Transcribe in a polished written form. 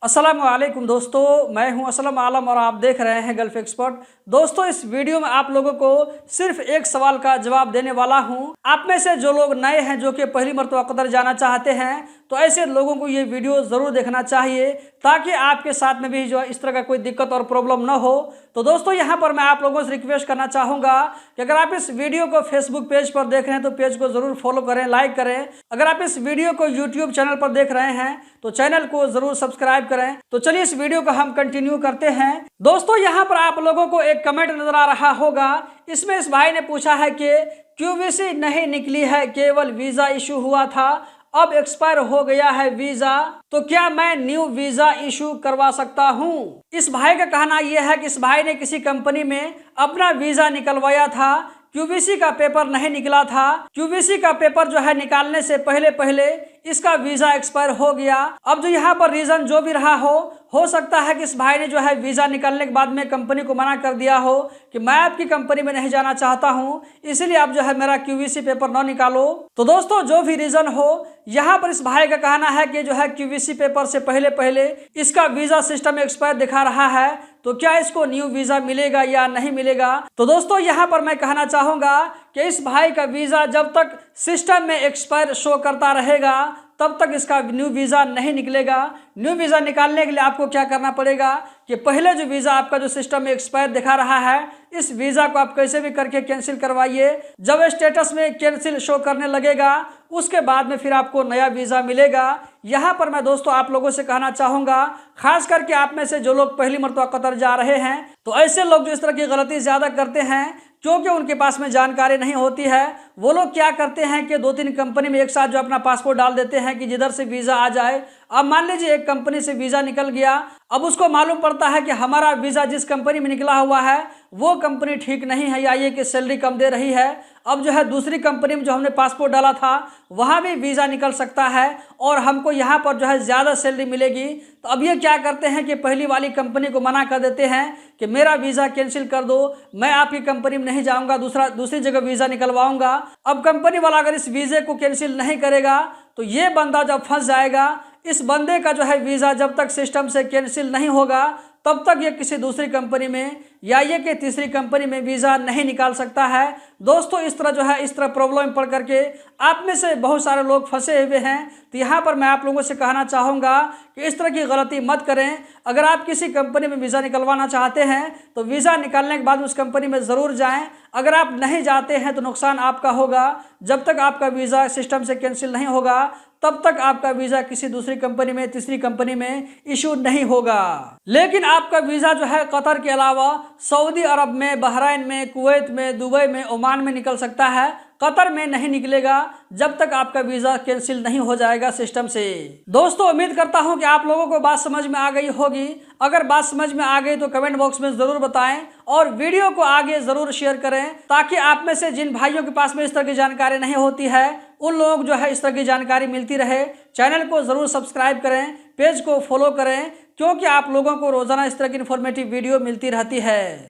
अस्सलाम वालेकुम दोस्तों, मैं हूं असलम आलम और आप देख रहे हैं गल्फ एक्सपर्ट। दोस्तों, इस वीडियो में आप लोगों को सिर्फ एक सवाल का जवाब देने वाला हूं। आप में से जो लोग नए हैं, जो कि पहली मरतबा कतर जाना चाहते हैं, तो ऐसे लोगों को ये वीडियो ज़रूर देखना चाहिए ताकि आपके साथ में भी जो है इस तरह का कोई दिक्कत और प्रॉब्लम ना हो। तो दोस्तों, यहाँ पर मैं आप लोगों से रिक्वेस्ट करना चाहूँगा कि अगर आप इस वीडियो को फेसबुक पेज पर देख रहे हैं तो पेज को ज़रूर फॉलो करें, लाइक करें। अगर आप इस वीडियो को यूट्यूब चैनल पर देख रहे हैं तो चैनल को ज़रूर सब्सक्राइब करें। तो चलिए इस वीडियो को हम कंटिन्यू करते हैं। दोस्तों, यहाँ पर आप लोगों को एक कमेंट नजर आ रहा होगा। इसमें इस भाई ने पूछा है कि क्यूवीसी नहीं निकली है, केवल वीज़ा इशू हुआ था, अब एक्सपायर हो गया है वीज़ा, तो क्या मैं न्यू वीज़ा इशू करवा सकता हूँ। इस भाई का कहना यह है कि इस भाई ने किसी कंपनी में अपना वीज़ा निकलवाया था, क्यूवीसी का पेपर नहीं निकला था। क्यूवीसी का पेपर जो है निकालने से पहले पहले इसका वीज़ा एक्सपायर हो गया। अब जो यहाँ पर रीज़न जो भी रहा हो सकता है कि इस भाई ने जो है वीज़ा निकलने के बाद में कंपनी को मना कर दिया हो कि मैं आपकी कंपनी में नहीं जाना चाहता हूँ, इसलिए आप जो है मेरा क्यूवीसी पेपर ना निकालो। तो दोस्तों, जो भी रीज़न हो, यहाँ पर इस भाई का कहना है कि जो है क्यूवीसी पेपर से पहले पहले इसका वीज़ा सिस्टम एक्सपायर दिखा रहा है, तो क्या इसको न्यू वीज़ा मिलेगा या नहीं मिलेगा। तो दोस्तों, यहाँ पर मैं कहना चाहूँगा कि इस भाई का वीज़ा जब तक सिस्टम में एक्सपायर शो करता रहेगा तब तक इसका न्यू वीज़ा नहीं निकलेगा। न्यू वीज़ा निकालने के लिए आपको क्या करना पड़ेगा कि पहले जो वीज़ा आपका जो सिस्टम में एक्सपायर दिखा रहा है, इस वीज़ा को आप कैसे भी करके कैंसिल करवाइए। जब स्टेटस में कैंसिल शो करने लगेगा उसके बाद में फिर आपको नया वीज़ा मिलेगा। यहाँ पर मैं दोस्तों आप लोगों से कहना चाहूँगा, खास करके आप में से जो लोग पहली मरतबा कतर जा रहे हैं, तो ऐसे लोग जो इस तरह की गलती ज़्यादा करते हैं क्योंकि उनके पास में जानकारी नहीं होती है, वो लोग क्या करते हैं कि 2-3 कंपनी में एक साथ जो अपना पासपोर्ट डाल देते हैं कि जिधर से वीज़ा आ जाए। अब मान लीजिए एक कंपनी से वीज़ा निकल गया, अब उसको मालूम पड़ता है कि हमारा वीज़ा जिस कंपनी में निकला हुआ है वो कंपनी ठीक नहीं है या ये कि सैलरी कम दे रही है। अब जो है दूसरी कंपनी में जो हमने पासपोर्ट डाला था वहाँ भी वीज़ा निकल सकता है और हमको यहाँ पर जो है ज़्यादा सैलरी मिलेगी। तो अब ये क्या करते हैं कि पहली वाली कंपनी को मना कर देते हैं कि मेरा वीज़ा कैंसिल कर दो, मैं आपकी कंपनी में नहीं जाऊँगा, दूसरी जगह वीज़ा निकलवाऊँगा। अब कंपनी वाला अगर इस वीज़े को कैंसिल नहीं करेगा तो ये बंदा जब फंस जाएगा, इस बंदे का जो है वीज़ा जब तक सिस्टम से कैंसिल नहीं होगा तब तक ये किसी दूसरी कंपनी में या ये कि तीसरी कंपनी में वीज़ा नहीं निकाल सकता है। दोस्तों, इस तरह प्रॉब्लम में पड़ करके आप में से बहुत सारे लोग फंसे हुए हैं। तो यहाँ पर मैं आप लोगों से कहना चाहूँगा कि इस तरह की गलती मत करें। अगर आप किसी कंपनी में वीज़ा निकलवाना चाहते हैं तो वीज़ा निकालने के बाद उस कंपनी में ज़रूर जाएँ। अगर आप नहीं जाते हैं तो नुकसान आपका होगा। जब तक आपका वीज़ा सिस्टम से कैंसिल नहीं होगा तब तक आपका वीज़ा किसी दूसरी कंपनी में, तीसरी कंपनी में इशू नहीं होगा। लेकिन आपका वीज़ा जो है कतर के अलावा सऊदी अरब में, बहरीन में, कुवैत में, दुबई में, ओमान में निकल सकता है, कतर में नहीं निकलेगा जब तक आपका वीज़ा कैंसिल नहीं हो जाएगा सिस्टम से। दोस्तों, उम्मीद करता हूं कि आप लोगों को बात समझ में आ गई होगी। अगर बात समझ में आ गई तो कमेंट बॉक्स में ज़रूर बताएं और वीडियो को आगे ज़रूर शेयर करें ताकि आप में से जिन भाइयों के पास में इस तरह की जानकारी नहीं होती है उन लोगों को जो है इस तरह की जानकारी मिलती रहे। चैनल को ज़रूर सब्सक्राइब करें, पेज को फॉलो करें, क्योंकि आप लोगों को रोज़ाना इस तरह की इन्फॉर्मेटिव वीडियो मिलती रहती है।